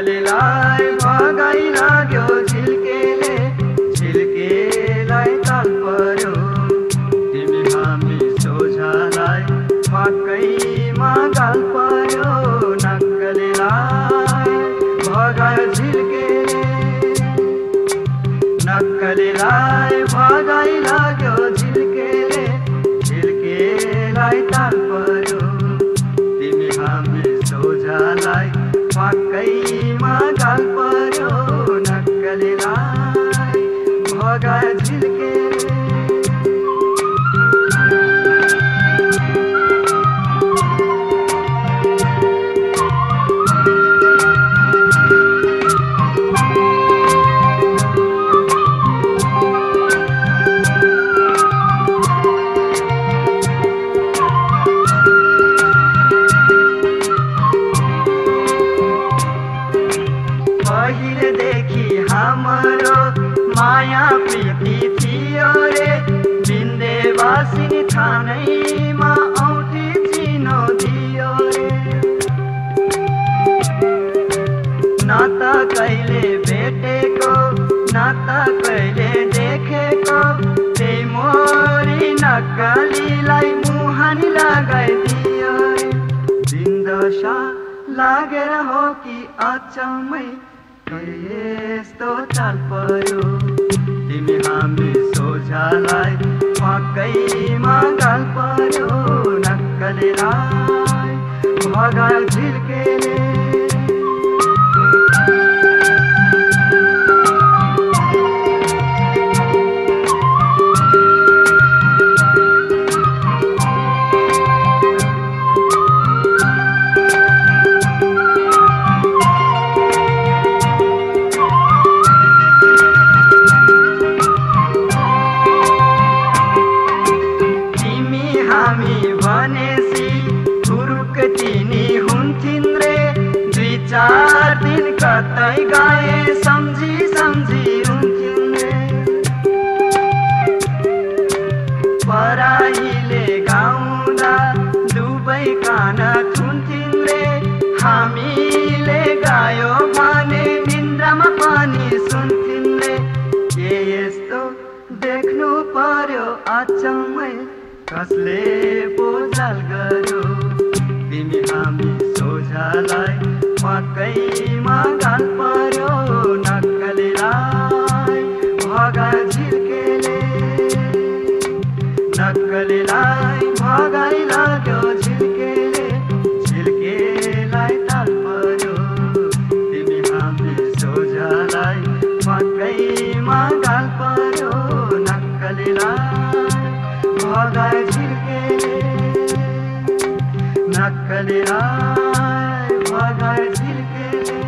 नक्कलीलाई भगाइ लाग्यो झिल्केले, झिल्केलाई ताल पर्यो। तिमी हामी सोझालाई वाकैमा गाल पर्यो। नक्कलीलाई भगायो झिल्केले, नक्कलीलाई भगाइ लाग्यो झिल्केले, झिल्केलाई ताल पर्यो। तिमी हामी सोझालाई वाकैमा गाल पर्यो। नक्कलीलाई भगायो झिल्केले। पहिलेदेखि हाम्रो माया प्रीति थियो रे, विन्ध्यवासिनी थानैमा औँठी चिनो दियो रे। न त कहिले भेटेको न त कहिले देखेको, त्यही मोरी नक्कलीलाई मुहानी लगाइदियो रे। दिनदशा लागेर हो कि अचम्मै यस्तो चाल पर्यो। तिमी हामी सोझालाई वाकैमा गाल पर्यो। नक्कलीलाई भगायो झिल्केले। हामी भनेसी हुरुक तिनी हुन्थिन् रे, 2-4 दिन कतै गए सम्झी सम्झी हुन्थिन् रे। पराईले गाउँदा दुबै कान थुन्थिन् रे, हामीले गायो भने निन्द्रामा पनि सुन्थिन् रे। के यस्तो देख्नु पर्यो अचम्मै, कसले बोझाल गर्यो। तिमी हामी सोझालाई वाकैमा गाल पर्यो। नक्कलीलाई भगायो झिल्केले, नक्कलीलाई भगाइ लाग्यो झिल्केले, झिल्केलाई ताल पर्यो। तिमी हामी सोझालाई वाकैमा गाल पर्यो। नक्कलीलाई भगायो झिल्केले, नक्कलीलाई भगायो झिल्केले।